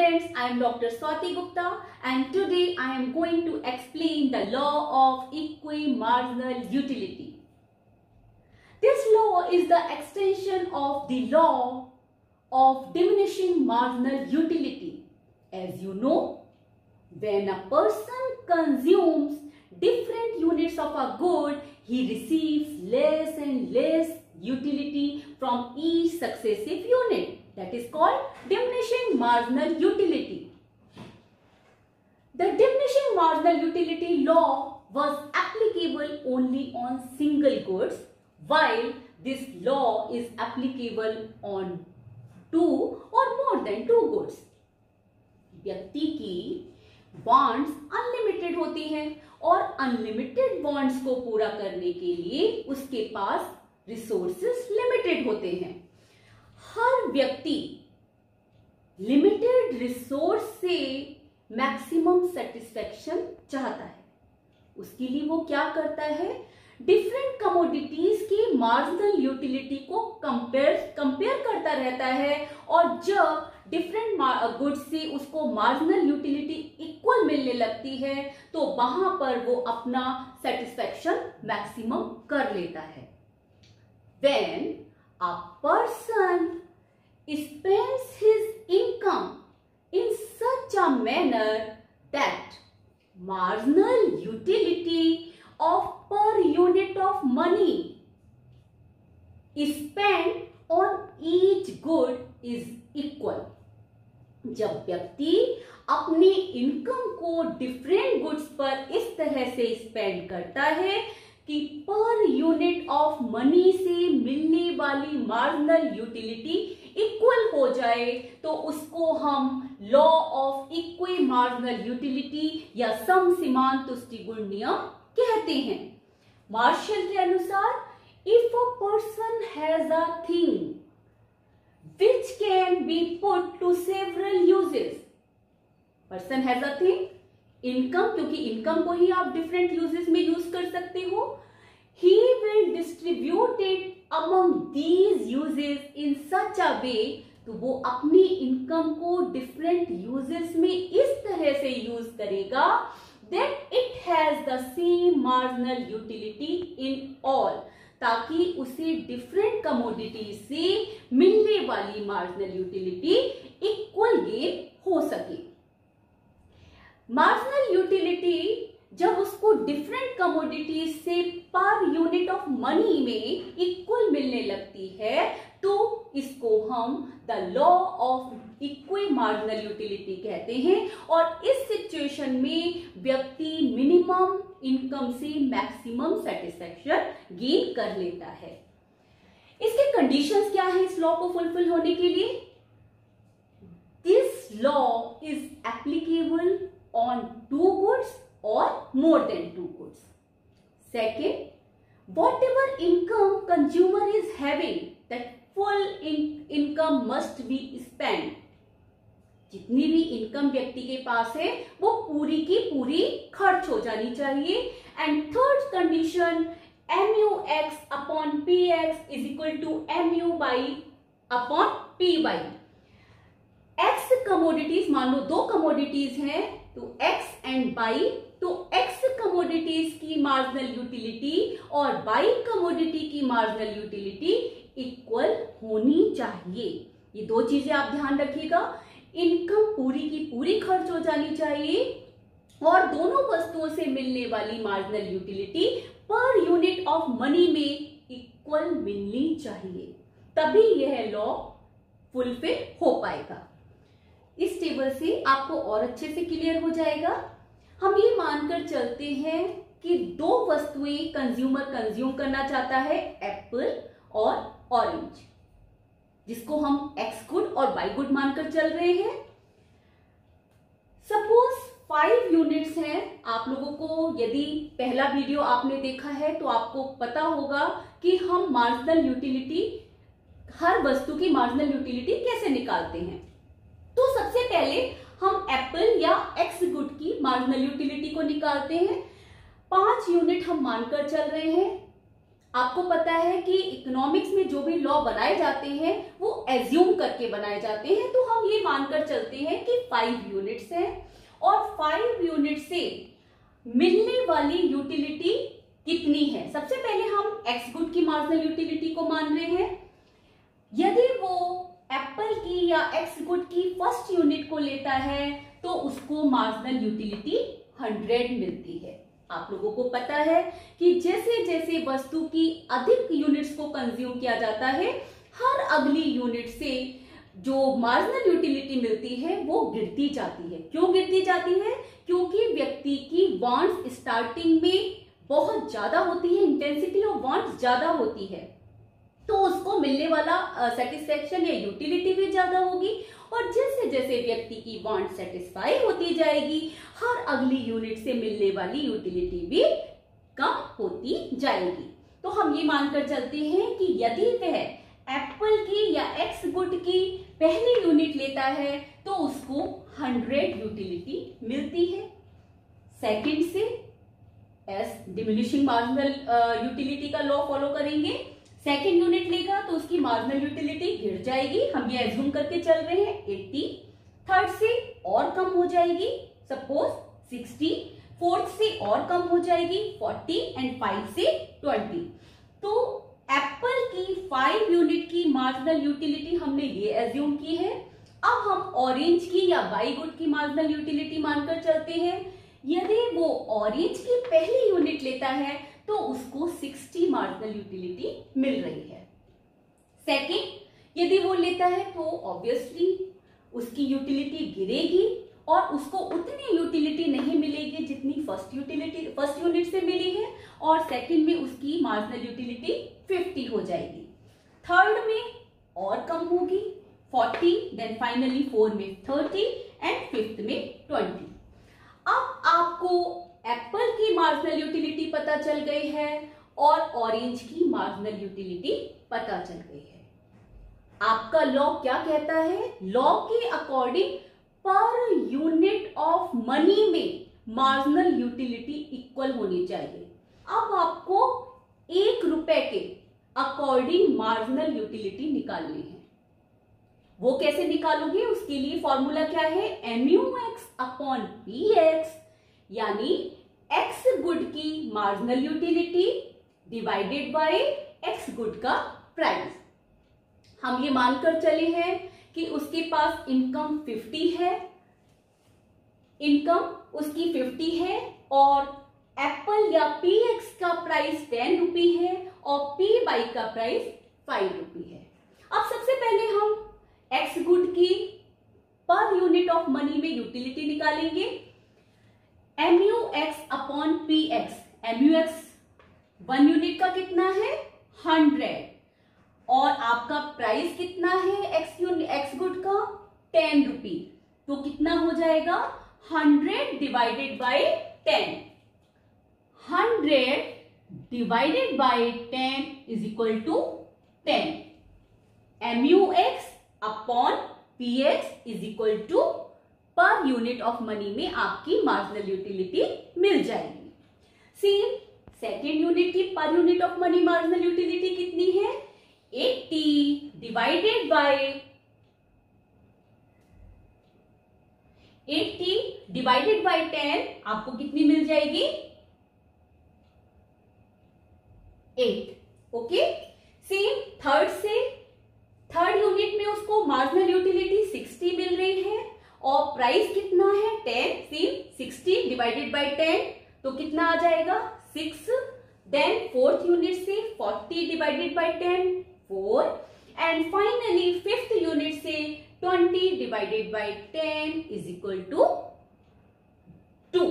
students, I am Dr. Swati Gupta and today I am going to explain the law of equimarginal utility. This law is the extension of the law of diminishing marginal utility. As you know, when a person consumes different units of a good, he receives less and less utility from each successive unit. That is called diminishing marginal utility. The diminishing marginal utility law was applicable only on single goods, while this law is applicable on two or more than two goods. व्यक्ति की bonds unlimited होती हैं और unlimited bonds को पूरा करने के लिए उसके पास रिसोर्सेस लिमिटेड होते हैं. हर व्यक्ति लिमिटेड रिसोर्स से मैक्सिमम सेटिस्फेक्शन चाहता है. उसके लिए वो क्या करता है, डिफरेंट कमोडिटीज की मार्जिनल यूटिलिटी को कंपेयर करता रहता है और जब डिफरेंट गुड्स से उसको मार्जिनल यूटिलिटी इक्वल मिलने लगती है तो वहां पर वो अपना सेटिस्फेक्शन मैक्सिमम कर लेता है. When a person spends his income in such a manner that marginal utility of per unit of money spent on each good is equal. जब व्यक्ति अपनी इनकम को डिफरेंट गुड्स पर इस तरह से स्पेंड करता है कि पर यूनिट ऑफ मनी से मिलने वाली मार्जिनल यूटिलिटी इक्वल हो जाए तो उसको हम law of equi marginal utility या समसीमान तुष्टि गुण नियम कहते हैं. मार्शल के अनुसार if a person has a thing which can be put to several uses. Person has a thing, income, क्योंकि इनकम को ही आप डिफरेंट यूजेस में यूज कर सकते हो. He will distribute it among these uses in such a way, तो वो अपनी इनकम को डिफरेंट यूजेस में इस तरह से यूज करेगा that it has the same marginal utility in all, ताकि उसे डिफरेंट कमोडिटी से मिलने वाली मार्जिनल यूटिलिटी इक्वल गेन हो सके. मार्जिनल यूटिलिटी जब उसको डिफरेंट कमोडिटी से पर यूनिट ऑफ मनी में इक्वल मिलने लगती है तो इसको हम the law of equi marginal utility कहते हैं और इस सिचुएशन में व्यक्ति मिनिमम इनकम से मैक्सिमम सेटिस्फेक्शन गेन कर लेता है. इसके कंडीशंस क्या है इस लॉ को फुलफिल होने के लिए? This law is applicable on to goods or more than two goods. Second, whatever income consumer is having, that full income must be spent. जितनी भी इनकम व्यक्ति के पास है वो पूरी की पूरी खर्च हो जानी चाहिए. And third condition, MUX upon PX is equal to MU upon PY. X commodities, मान लो दो कमोडिटीज हैं तो X एंड Y, तो X कमोडिटीज की मार्जिनल यूटिलिटी और Y कमोडिटी की मार्जिनल यूटिलिटी इक्वल होनी चाहिए. ये दो चीजें आप ध्यान रखिएगा. इनकम पूरी की पूरी खर्च हो जानी चाहिए और दोनों वस्तुओं से मिलने वाली मार्जिनल यूटिलिटी पर यूनिट ऑफ मनी में इक्वल मिलनी चाहिए, तभी यह लॉ फुलफिल हो पाएगा. इस टेबल से आपको और अच्छे से क्लियर हो जाएगा. हम ये मानकर चलते हैं कि दो वस्तुएं कंज्यूमर कंज्यूम करना चाहता है, एप्पल और ऑरेंज, जिसको हम एक्स गुड और वाई गुड मानकर चल रहे हैं. सपोज 5 यूनिट्स हैं. आप लोगों को यदि पहला वीडियो आपने देखा है तो आपको पता होगा कि हम मार्जिनल यूटिलिटी, हर वस्तु की मार्जिनल यूटिलिटी कैसे निकालते हैं. तो सबसे पहले हम एप्पल या एक्स गुड की मार्जिनल यूटिलिटी को निकालते हैं. 5 यूनिट हम मानकर चल रहे हैं. आपको पता है कि इकोनॉमिक्स में जो भी लॉ बनाए जाते हैं वो एज्यूम करके बनाए जाते हैं, तो हम ये मानकर चलते हैं कि 5 यूनिट्स हैं और 5 यूनिट से मिलने वाली यूटिलिटी कितनी है। सबसे पहले हम एक्स गुड की मार्जिनल यूटिलिटी को मान रहे हैं। यदि वो एप्पल की या एक्स गुड की फर्स्ट यूनिट को लेता है तो उसको मार्जिनल यूटिलिटी 100 मिलती है। आप लोगों को पता है कि जैसे जैसे वस्तु की अधिक यूनिट्स को कंज्यूम किया जाता है, हर अगली यूनिट से जो मार्जिनल यूटिलिटी मिलती है वो गिरती जाती है। क्यों गिरती जाती है? क्योंकि व्यक्ति की वांट्स स्टार्टिंग में बहुत ज्यादा होती है, इंटेंसिटी ऑफ वांट्स ज्यादा होती है, तो उसको मिलने वाला सेटिस्फेक्शन या यूटिलिटी भी ज्यादा होगी। और जैसे जैसे व्यक्ति की वांट सेटिस्फाई होती जाएगी, हर अगली यूनिट से मिलने वाली यूटिलिटी भी कम होती जाएगी। तो हम ये मानकर चलते हैं कि यदि वह एप्पल की या एक्स गुड की पहली यूनिट लेता है तो उसको 100 यूटिलिटी मिलती है। सेकंड से एस डिमिनिशिंग मार्जिनल यूटिलिटी का लॉ फॉलो करेंगे। सेकेंड यूनिट लेगा तो उसकी मार्जिनल यूटिलिटी गिर जाएगी, हम ये एज्यूम करके चल रहे हैं 80। थर्ड से और कम हो जाएगी, सपोज 60। फोर्थ से और कम हो जाएगी 40 एंड 5 से 20। तो एप्पल की 5 यूनिट की मार्जिनल यूटिलिटी हमने ये एज्यूम की है। अब हम ऑरेंज की या बाई गुड की मार्जिनल यूटिलिटी मानकर चलते हैं। यदि वो ऑरेंज की पहली यूनिट लेता है तो उसको 60 मार्जिनल यूटिलिटी मिल रही है। सेकंड यदि वो लेता है तो ऑब्वियसली उसकी यूटिलिटी गिरेगी और उसको उतनी यूटिलिटी नहीं मिलेगी जितनी फर्स्ट यूनिट से मिली है, और सेकंड में उसकी मार्जिनल यूटिलिटी 50 हो जाएगी। थर्ड में और कम होगी 40, देन फाइनली 4 में 30 एंड फिफ्थ में 20। अब आपको एप्पल की मार्जिनल यूटिलिटी पता चल गई है और ऑरेंज की मार्जिनल यूटिलिटी पता चल गई है। आपका लॉ क्या कहता है? लॉ के अकॉर्डिंग पर यूनिट ऑफ मनी में मार्जिनल यूटिलिटी इक्वल होनी चाहिए। अब आपको 1 रुपए के अकॉर्डिंग मार्जिनल यूटिलिटी निकालनी है। वो कैसे निकालोगे? उसके लिए फॉर्मूला क्या है? MUX अपॉन PX, यानी एक्स गुड की marginal utility divided by x good का प्राइस। हम ये मानकर चले हैं कि उसके पास इनकम 50 है, इनकम उसकी 50 है और एप्पल या PX का प्राइस 10 रुपी है और P बाई का प्राइस 5 रुपी है। अब सबसे पहले हम एक्स गुड की पर यूनिट ऑफ मनी में यूटिलिटी निकालेंगे। MUX upon PX। MUX 1 unit का कितना है? 100 और आपका प्राइस कितना है एक्स गुड का? 10 रुपी। तो कितना हो जाएगा? 100 divided by 10। 100 divided by 10 is equal to 10। MUX upon PX is equal to per unit of money में आपकी मार्जिनल यूटिलिटी मिल जाएगी। सेम सेकेंड यूनिट की पर unit of money marginal utility कितनी है? 80 डिवाइडेड बाय 10 आपको कितनी मिल जाएगी? 8। ओके। सेम थर्ड यूनिट में उसको मार्जिनल यूटिलिटी 60 मिल रही है और प्राइस कितना है? 10। सेम 60 डिवाइडेड बाय 10 तो कितना आ जाएगा? 6। देन फोर्थ यूनिट से 40 divided by 10 4 and finally fifth unit से 20 divided by 10 is equal to 2।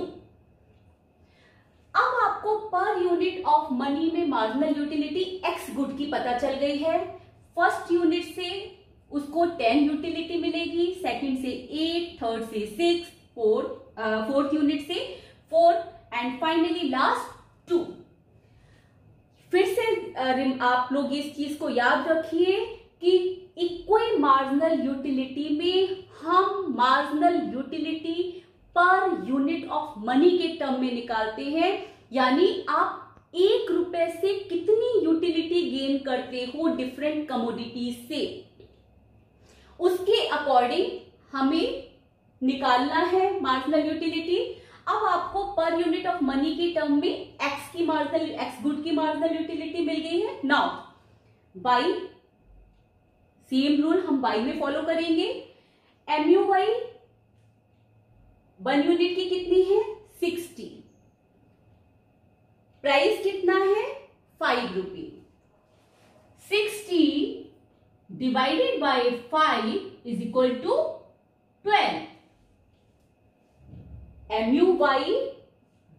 अब आपको पर यूनिट ऑफ मनी में मार्जिनल यूटिलिटी एक्स गुड की पता चल गई है। फर्स्ट यूनिट से उसको 10 यूटिलिटी मिलेगी, सेकंड से 8, थर्ड से 6, फोर्थ यूनिट से 4 एंड फाइनली लास्ट 2। फिर से आप लोग इस चीज को याद रखिए कि इक्वल मार्जिनल यूटिलिटी में हम मार्जिनल यूटिलिटी पर यूनिट ऑफ मनी के टर्म में निकालते हैं, यानी आप 1 रुपए से कितनी यूटिलिटी गेन करते हो डिफरेंट कमोडिटीज से, उसके अकॉर्डिंग हमें निकालना है मार्जिनल यूटिलिटी। अब आपको पर यूनिट ऑफ मनी की टर्म में एक्स गुड की मार्जिनल यूटिलिटी मिल गई है। नाउ बाई सेम रूल हम बाई में फॉलो करेंगे। MU बाई 1 यूनिट की कितनी है 60, प्राइस कितना है 5 rupee. 60 divided by 5 is equal to 12। MU y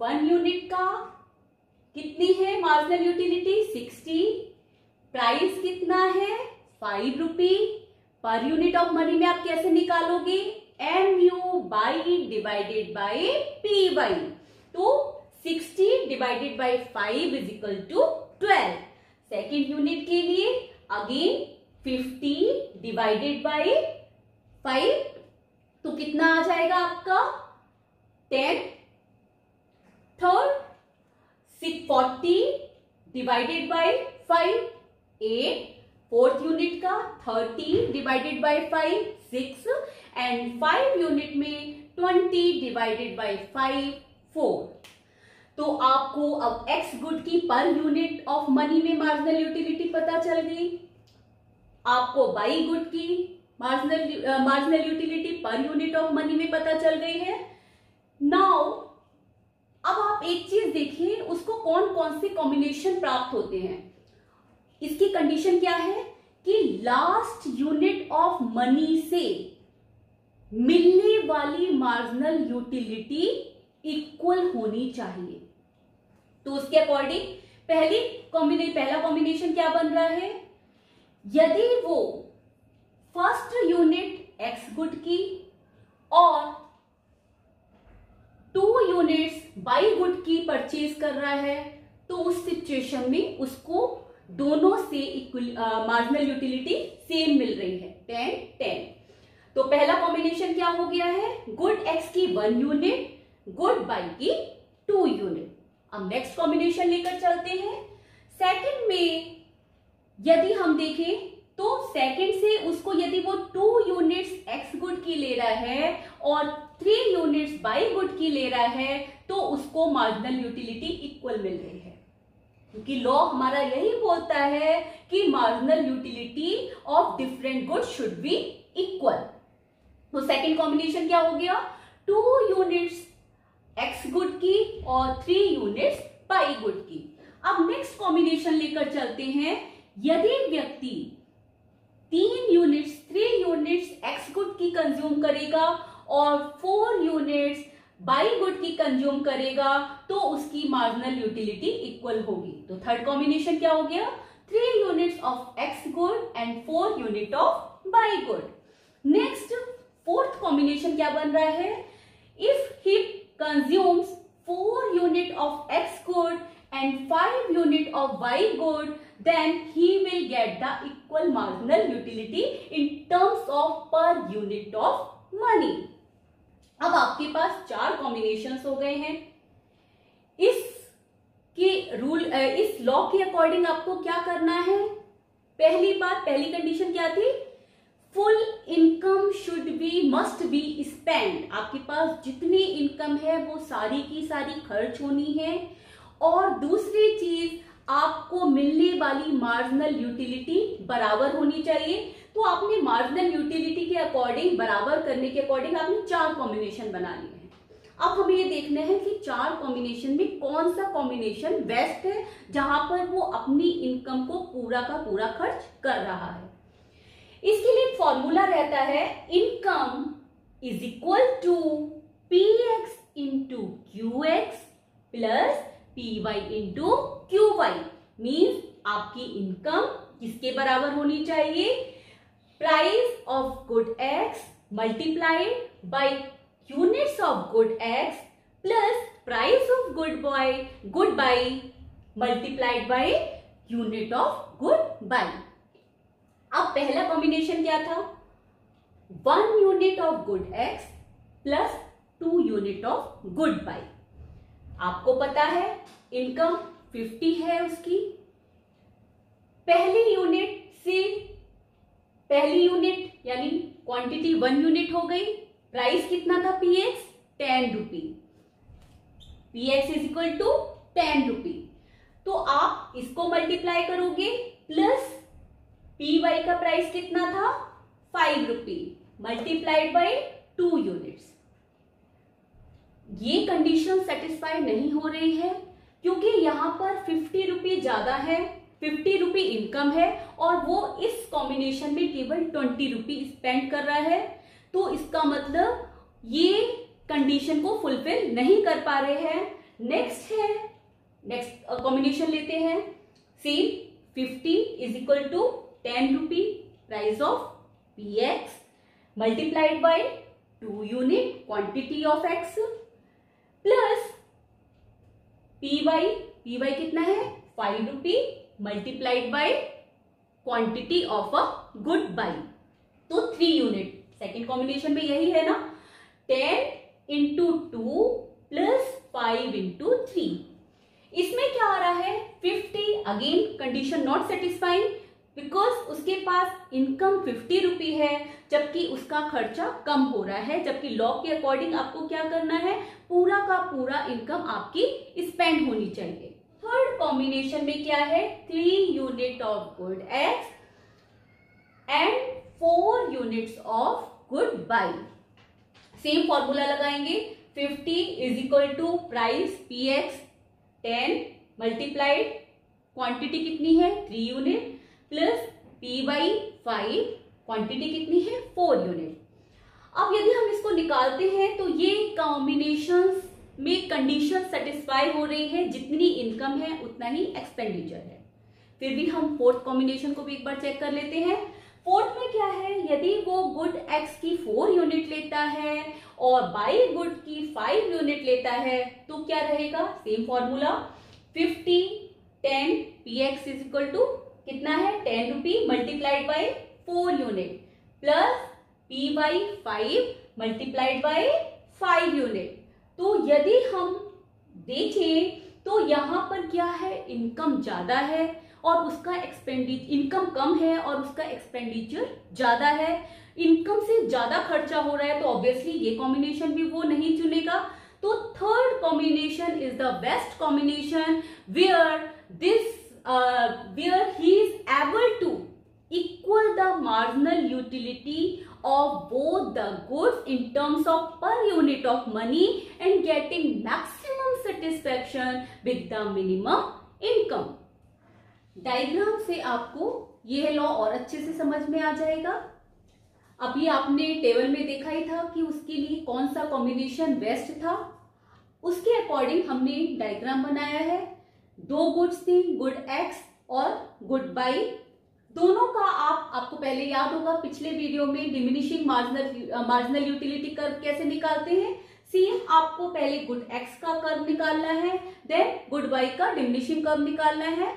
1 unit का कितनी है मार्जिनल यूटिलिटी 60, प्राइस कितना है 5 रुपी। पर यूनिट ऑफ मनी में आप कैसे निकालोगे, MU y divided by P y, तो 60 divided by 5 is equal to 12। Second unit के लिए अगेन 50 डिवाइडेड बाय 5, तो कितना आ जाएगा आपका 10। Third 40 divided bye 5 8। Fourth unit का 30 डिवाइडेड बाय 5 6, एंड 5 यूनिट में 20 डिवाइडेड बाय 5 4। तो आपको अब एक्स गुड की पर यूनिट ऑफ मनी में मार्जिनल यूटिलिटी पता चल गई, आपको वाई गुड की मार्जिनल यूटिलिटी पर यूनिट ऑफ मनी में पता चल गई है। नाउ अब आप एक चीज देखिए, उसको कौन कौन से कॉम्बिनेशन प्राप्त होते हैं। इसकी कंडीशन क्या है कि लास्ट यूनिट ऑफ मनी से मिलने वाली मार्जिनल यूटिलिटी इक्वल होनी चाहिए। तो उसके अकॉर्डिंग पहला कॉम्बिनेशन क्या बन रहा है, यदि वो फर्स्ट यूनिट एक्स गुड की और 2 यूनिट्स वाई गुड की परचेज कर रहा है, तो उस सिचुएशन में उसको दोनों से इक्वल मार्जिनल यूटिलिटी सेम मिल रही है 10 10। तो पहला कॉम्बिनेशन क्या हो गया है, गुड एक्स की 1 यूनिट, गुड वाई की 2 यूनिट। अब नेक्स्ट कॉम्बिनेशन लेकर चलते हैं। सेकंड में यदि हम देखें तो सेकंड से उसको यदि वो 2 यूनिट्स एक्स गुड की ले रहा है और 3 यूनिट्स वाई गुड की ले रहा है, तो उसको मार्जिनल यूटिलिटी इक्वल मिल रही है, क्योंकि लॉ हमारा यही बोलता है कि marginal utility of different goods should be equal. तो सेकंड कॉम्बिनेशन क्या हो गया, 2 यूनिट्स एक्स गुड की और 3 यूनिट्स वाई गुड की। अब नेक्स्ट कॉम्बिनेशन लेकर चलते हैं। यदि व्यक्ति 3 यूनिट्स एक्स गुड की कंज्यूम करेगा और 4 यूनिट्स वाई गुड की कंज्यूम करेगा, तो उसकी मार्जिनल यूटिलिटी इक्वल होगी। तो थर्ड कॉम्बिनेशन क्या हो गया, 3 units of x good and 4 unit of y good. Next fourth combination क्या बन रहा है, if he consumes 4 unit of x good and 5 unit of y good, then he will get the equal marginal utility in terms of per unit of money। अब आपके पास 4 combinations हो गए हैं। इस लॉ के अकॉर्डिंग आपको क्या करना है, पहली कंडीशन क्या थी, full income must be spend. आपके पास जितनी इनकम है वो सारी की सारी खर्च होनी है। और दूसरी चीज, आपको मिलने वाली मार्जिनल यूटिलिटी बराबर होनी चाहिए। तो आपने मार्जिनल यूटिलिटी के अकॉर्डिंग बराबर करने के अकॉर्डिंग आपने 4 कॉम्बिनेशन बना लिए हैं। अब हमें ये देखना है कि 4 कॉम्बिनेशन में कौन सा कॉम्बिनेशन बेस्ट है, जहां पर वो अपनी इनकम को पूरा का पूरा खर्च कर रहा है। इसके लिए फॉर्मूला रहता है, income is equal to px into qx plus py into qy। Means आपकी इनकम किसके बराबर होनी चाहिए, price of good x multiplied by units of good x plus price of good y multiplied by unit of good y. अब पहला combination क्या था, 1 unit of good x plus 2 unit of good y. आपको पता है income 50 है उसकी, पहली यूनिट यानी क्वांटिटी 1 यूनिट हो गई, प्राइस कितना था px 10 rupee, px is equal to 10 rupee. तो आप इसको मल्टीप्लाई करोगे प्लस py का प्राइस कितना था 5 रुपी मल्टीप्लाइड बाय 2 यूनिट्स। ये कंडीशन सेटिस्फाई नहीं हो रही है क्योंकि यहां पर 50 रुपी ज्यादा है, 50 रुपी इनकम है और वो इस कॉम्बिनेशन में केवल 20 रुपी स्पेंड कर रहा है। तो इसका मतलब ये कंडीशन को फुलफिल नहीं कर पा रहे हैं। नेक्स्ट कॉम्बिनेशन लेते हैं। C 50 is equal to 10 rupee price of px multiplied by 2 unit quantity of x plus py कितना है 5 rupee multiplied by quantity of a good Y. तो 3 यूनिट सेकेंड कॉम्बिनेशन में यही है ना, 10 इंटू 2 प्लस 5 इंटू 3। इसमें क्या आ रहा है 50, again condition not satisfying because उसके पास इनकम 50 रुपी है जबकि उसका खर्चा कम हो रहा है, जबकि लॉ के अकॉर्डिंग आपको क्या करना है, पूरा का पूरा इनकम आपकी स्पेंड होनी चाहिए। थर्ड कॉम्बिनेशन में क्या है 3 unit of good x and 4 units of good y. Same formula लगाएंगे, 50 is equal to price px 10 multiplied quantity कितनी है 3 यूनिट प्लस py 5 क्वांटिटी कितनी है 4 यूनिट। अब यदि हम इसको निकालते हैं तो ये कॉम्बिनेशंस में कंडीशन सेटिस्फाई हो रही है, जितनी इनकम है उतना ही एक्सपेंडिचर है। फिर भी हम फोर्थ कॉम्बिनेशन को भी एक बार चेक कर लेते हैं। फोर्थ में क्या है, यदि वो गुड एक्स की 4 यूनिट लेता है और बाई गुड की 5 यूनिट लेता है तो क्या रहेगा, same formula 50 10 px is equal to कितना है 10 rupee multiplied by 4 unit plus py 5 multiplied by 5 unit. तो यदि हम देखें तो यहां पर क्या है, इनकम ज्यादा है और उसका इनकम कम है और उसका एक्सपेंडिचर ज्यादा है, इनकम से ज्यादा खर्चा हो रहा है, तो ऑब्वियसली ये कॉम्बिनेशन भी वो नहीं चुनेगा। तो third combination is the best combination where he is able to equal the marginal utility of both the goods in terms of per unit of money and getting maximum satisfaction with the minimum income। Diagram से आपको यह law और अच्छे से समझ में आ जाएगा। अभी आपने टेबल में देखा ही था कि उसके लिए कौन सा कॉम्बिनेशन बेस्ट था, उसके अकॉर्डिंग हमने डायग्राम बनाया है। 2 गुड्स थी, गुड एक्स और गुड बाई, दोनों का आपको पहले याद होगा पिछले वीडियो में डिमिनिशिंग मार्जिनल यूटिलिटी कर्व कैसे निकालते हैं। सेम आपको पहले गुड एक्स का कर्व निकालना है, देन गुड बाई का डिमिनिशिंग कर्व निकालना है।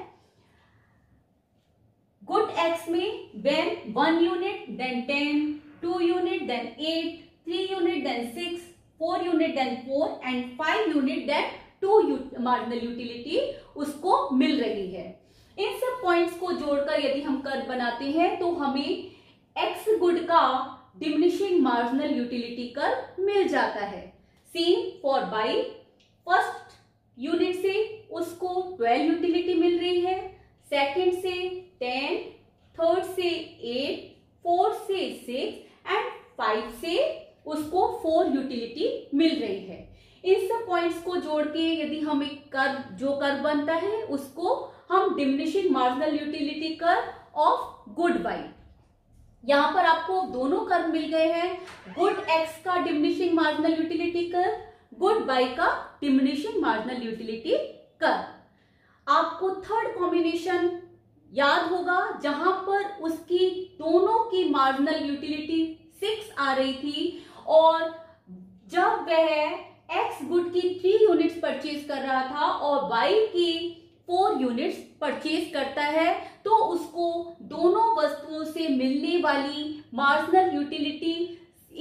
गुड एक्स में when 1 unit then 10, 2 unit then 8, 3 unit then 6, 4 unit then 4 and 5 unit then 2 marginal utility उसको मिल रही है। इन सब पॉइंट्स को जोड़कर यदि हम कर्व बनाते हैं तो हमें एक्स गुड का डिमिनिशिंग मार्जिनल यूटिलिटी कर्व मिल जाता है। Same for by, first unit से उसको 12 यूटिलिटी मिल रही है, सेकेंड से 10, थर्ड से 8, फोर्थ से 6 एंड 5 से उसको 4 यूटिलिटी मिल रही है। इन सब पॉइंट्स को जोड़ के यदि हम एक कर्व, जो कर्व बनता है उसको हम diminishing marginal utility curve of good by, यहां पर आपको दोनों कर्व मिल गए हैं, गुड एक्स का diminishing marginal utility curve, good by का डिमिनिशिंग मार्जिनल यूटिलिटी कर्व। आपको थर्ड कॉम्बिनेशन याद होगा जहां पर उसकी दोनों की मार्जिनल यूटिलिटी 6 आ रही थी और जब वह एक्स गुड की 3 यूनिट्स परचेज कर रहा था और वाई की 4 यूनिट्स परचेज करता है तो उसको दोनों वस्तुओं से मिलने वाली मार्जिनल यूटिलिटी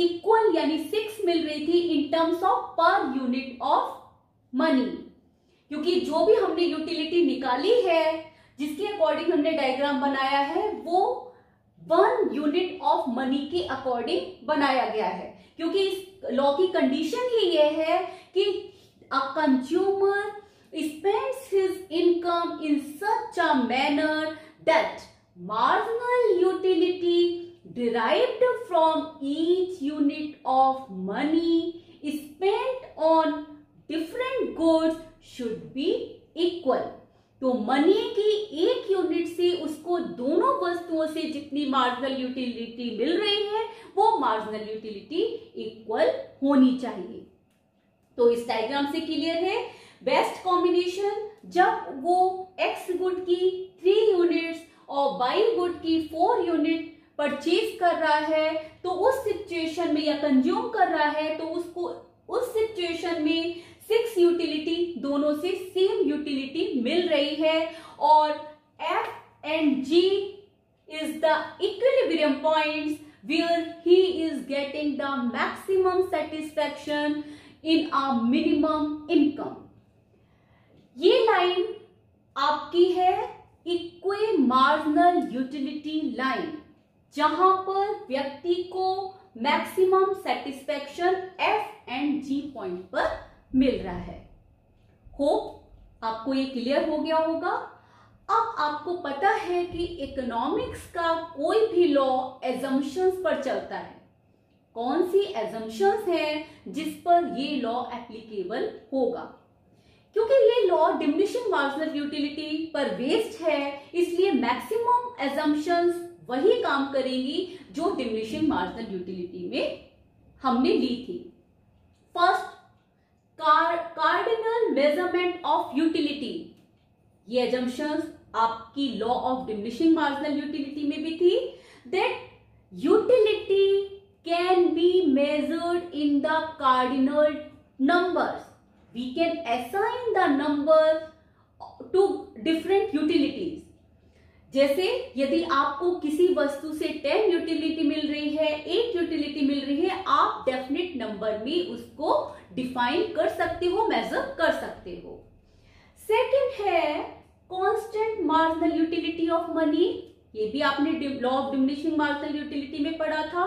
इक्वल यानी 6 मिल रही थी इन टर्म्स ऑफ पर यूनिट ऑफ मनी। क्योंकि जो भी हमने यूटिलिटी निकाली है, जिसके अकॉर्डिंग हमने डायग्राम बनाया है, वो 1 यूनिट ऑफ मनी के अकॉर्डिंग बनाया गया है। क्योंकि इस लॉ की कंडीशन ही ये है कि a consumer spends his income in such a manner that marginal utility derived from each unit of money spent on different goods should be equal। तो मनी की एक यूनिट से उसको दोनों वस्तुओं से जितनी मार्जिनल यूटिलिटी मिल रही है वो मार्जिनल यूटिलिटी इक्वल होनी चाहिए। तो इस डायग्राम से क्लियर है, बेस्ट कॉम्बिनेशन जब वो एक्स गुड की 3 यूनिट्स और वाई गुड की 4 यूनिट परचेज कर रहा है, तो उस सिचुएशन में या कंज्यूम कर रहा है, तो उसको उस सिचुएशन में 6 यूटिलिटी दोनों से सेम यूटिलिटी मिल रही है और F and G is the equilibrium points where he is getting the maximum satisfaction in a minimum income. ये लाइन आपकी है इक्वे मार्जिनल यूटिलिटी लाइन, जहां पर व्यक्ति को maximum satisfaction F and G point पर मिल रहा है। होप आपको ये क्लियर हो गया होगा। अब आपको पता है कि इकोनॉमिक्स का कोई भी लॉ एजम्पशंस पर चलता है। कौन सी एजम्पशंस हैं जिस पर ये लॉ एप्लीकेबल होगा? क्योंकि ये लॉ डिमिनिशिंग मार्जिनल यूटिलिटी पर बेस्ड है, इसलिए मैक्सिमम एजम्पशंस वही काम करेंगी जो डिमिनिशिंग मार्जिनल यूटिलिटी में हमने ली थी। First, cardinal measurement of utility. ये एजम्पशंस आपकी law of diminishing marginal utility में भी थी, that utility can be measured in the cardinal numbers. We can assign the number to different utilities। जैसे यदि आपको किसी वस्तु से 10 यूटिलिटी मिल रही है, 8 यूटिलिटी मिल रही है, आप डेफिनेट नंबर में उसको डिफाइन कर सकते हो, मेजर कर सकते हो। सेकंड है constant marginal utility of money. ये भी आपने law of diminishing marginal utility में पढ़ा था,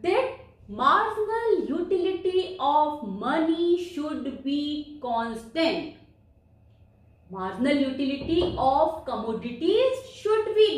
that marginal utility of money should be constant। marginal utility of commodities should be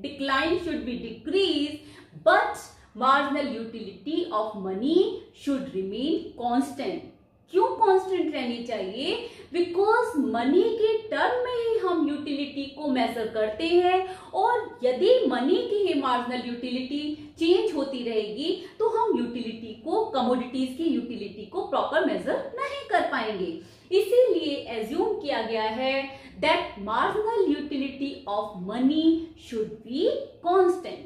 decreased, but marginal utility of money should remain constant। क्यों constant रहनी चाहिए? Because money के term में ही हम utility को मेजर करते हैं, और यदि मनी की ही मार्जिनल यूटिलिटी चेंज होती रहेगी तो हम यूटिलिटी को, कमोडिटीज की यूटिलिटी को प्रॉपर मेजर नहीं कर पाएंगे। इसीलिए एज्यूम किया गया है that marginal utility of money should be constant.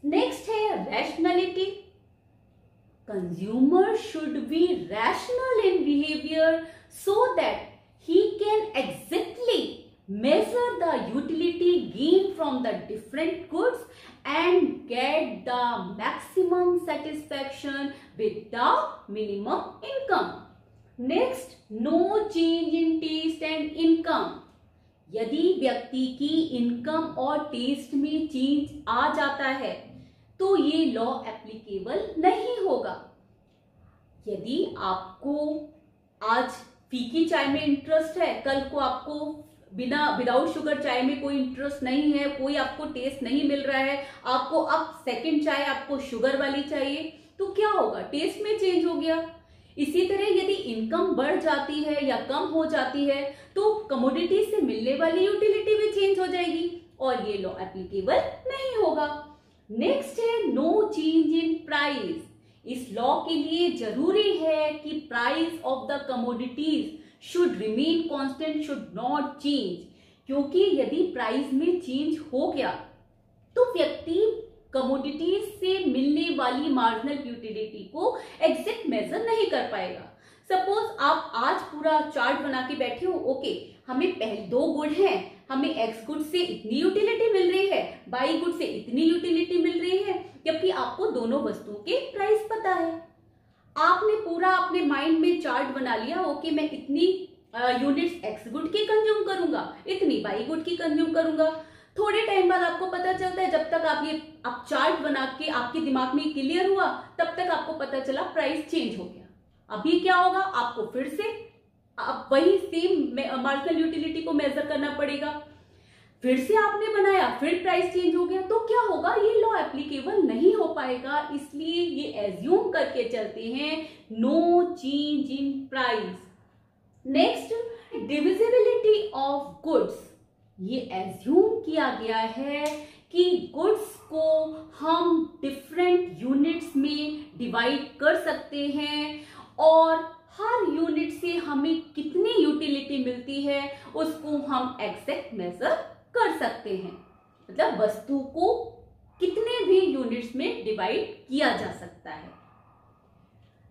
Next है rationality. Consumer should be rational in behavior so that he can exactly measure the utility gained from the different goods and get the maximum satisfaction with the minimum income। Next, no change in taste and income। यदि व्यक्ति की income और test में change आ जाता है तो ये law applicable नहीं होगा। यदि आपको आज फीकी चाय में इंटरेस्ट है, कल को आपको विदाउट शुगर चाय में कोई इंटरेस्ट नहीं है, कोई आपको टेस्ट नहीं मिल रहा है, आपको अब सेकंड चाय आपको शुगर वाली चाहिए, तो क्या होगा? टेस्ट में चेंज हो गया। इसी तरह यदि इनकम बढ़ जाती है या कम हो जाती है तो कमोडिटी से मिलने वाली यूटिलिटी भी चेंज हो जाएगी और ये लॉ एप्लीकेबल नहीं होगा। नेक्स्ट है नो चेंज इन प्राइस। इस लॉ के लिए जरूरी है कि price of the commodities should remain constant, should not change, क्योंकि यदि प्राइस में चेंज हो गया तो व्यक्ति कमोडिटीज से मिलने वाली मार्जिनल यूटिलिटी को एग्जैक्ट मेजर नहीं कर पाएगा। सपोज आप आज पूरा चार्ट बना के बैठे हो, ओके हमें पहले 2 गुड हैं, हमें एक्स गुड से इतनी यूटिलिटी मिल रही है, वाई गुड से इतनी यूटिलिटी मिल रही है, जबकि आपको दोनों वस्तुओं के प्राइस पता है। आपने पूरा अपने माइंड में चार्ट बना लिया, ओके मैं इतनी यूनिट्स एक्स गुड की कंज्यूम करूंगा, इतनी वाई गुड की कंज्यूम करूंगा। थोड़े टाइम बाद आपको पता चलता है, जब तक आप चार्ट बना के आपके दिमाग में क्लियर हुआ, तब तक आपको पता चला प्राइस चेंज हो गया। अभी क्या होगा, आपको फिर से वही सेम मार्जिनल यूटिलिटी को मेजर करना पड़ेगा। फिर से आपने बनाया, फिर प्राइस चेंज हो गया, तो क्या होगा, ये लॉ एप्लीकेबल नहीं हो पाएगा। इसलिए ये एज्यूम करके चलते हैं no change in price. Next, divisibility of goods. ये एज्यूम किया गया है कि गुड्स को हम डिफरेंट यूनिट्स में डिवाइड कर सकते हैं और हर यूनिट से हमें कितनी यूटिलिटी मिलती है उसको हम एग्जैक्ट मेजर कर सकते हैं। मतलब वस्तु को कितने भी यूनिट्स में डिवाइड किया जा सकता है।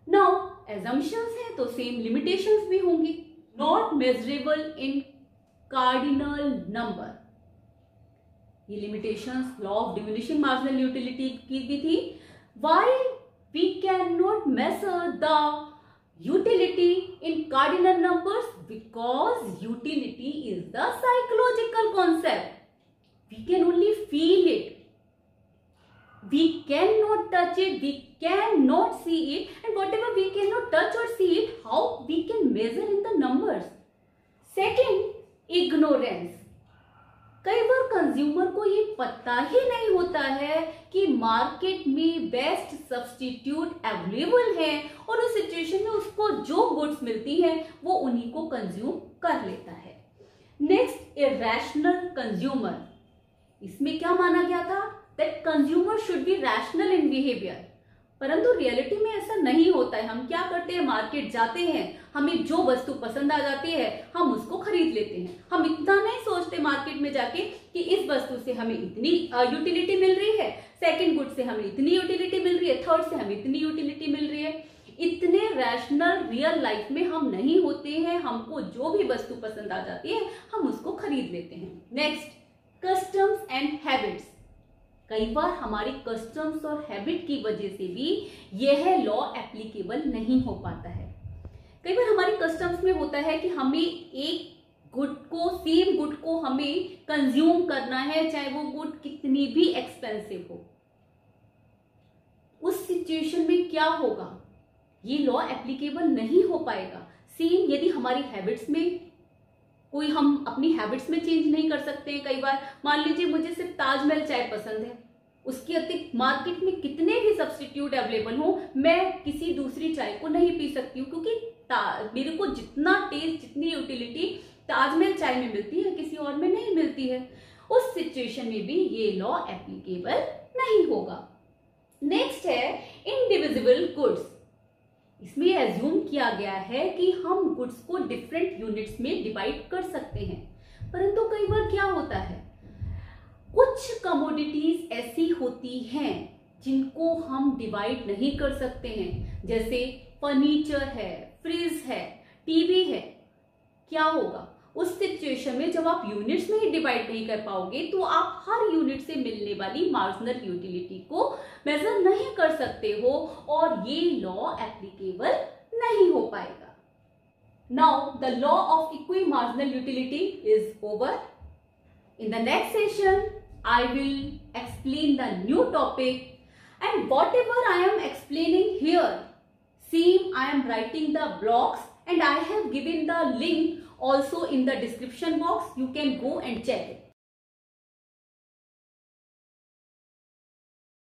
नाउ एजम्पशंस हैं तो सेम लिमिटेशंस भी होंगी। Not measurable in cardinal number, ये limitations law of diminishing marginal utility की भी थी। Why we can not measure the utility in cardinal numbers? Because utility is the psychological concept. We can only feel it. We cannot touch it. We cannot see it. And whatever we cannot touch or see it, how we can measure in the numbers? Second, ignorance. कई बार consumer को ये पता ही नहीं होता है कि market में best substitute available है और उस सिचुएशन में उसको जो गुड्स मिलती हैं वो उन्हीं को कंज्यूम कर लेता है। Next, irrational consumer. इसमें क्या माना गया था, that consumer should be rational in behaviour, परंतु रियलिटी में ऐसा नहीं होता है। हम क्या करते हैं, मार्केट जाते हैं, हमें जो वस्तु पसंद आ जाती है हम उसको खरीद लेते हैं। हम इतना नहीं सोचते मार्केट में जाके कि इस वस्तु से हमें इतनी यूटिलिटी मिल रही है, सेकंड गुड से हमें इतनी यूटिलिटी मिल रही है, थर्ड से हमें इतनी यूटिलिटी मिल रही है। इतने रैशनल रियल लाइफ में हम नहीं होते हैं। हमको जो भी वस्तु पसंद आ जाती है हम उसको खरीद लेते हैं। Next, customs and habits. कई बार हमारी कस्टम्स और हैबिट की वजह से भी यह लॉ एप्लीकेबल नहीं हो पाता है। कई बार हमारी कस्टम्स में होता है कि हमें एक गुड को, सेम गुड को हमें कंज्यूम करना है, चाहे वो गुड कितनी भी एक्सपेंसिव हो। उस सिचुएशन में क्या होगा, ये लॉ एप्लीकेबल नहीं हो पाएगा। सेम यदि हमारी हैबिट्स में कोई, हम अपनी हैबिट्स में चेंज नहीं कर सकते हैं। कई बार मान लीजिए मुझे सिर्फ ताजमहल चाय पसंद है, उसके अतिरिक्त मार्केट में कितने भी सब्स्टिट्यूट अवेलेबल हो, मैं किसी दूसरी चाय को नहीं पी सकती हूँ, क्योंकि मेरे को जितना टेस्ट, जितनी यूटिलिटी ताजमहल चाय में मिलती है किसी और में नहीं मिलती है। उस सिचुएशन में भी ये लॉ एप्लीकेबल नहीं होगा। नेक्स्ट है इंडिविजिबल गुड्स। इसमें एज्यूम किया गया है कि हम गुड्स को डिफरेंट यूनिट्स में डिवाइड कर सकते हैं, परंतु कई बार क्या होता है, कुछ कमोडिटीज ऐसी होती हैं जिनको हम डिवाइड नहीं कर सकते हैं, जैसे फर्नीचर है, फ्रिज है, टीवी है। क्या होगा उस सिचुएशन में, जब आप यूनिट्स में ही डिवाइड नहीं कर पाओगे तो आप हर यूनिट से मिलने वाली मार्जिनल यूटिलिटी को मेजर नहीं कर सकते हो और ये लॉ एप्लीकेबल नहीं हो पाएगा। Now the law of equi marginal utility is over. In the next session, I will explain the new topic, and whatever I am explaining here, same I am writing the blocks and I have given the link also in the description box. You can go and check it.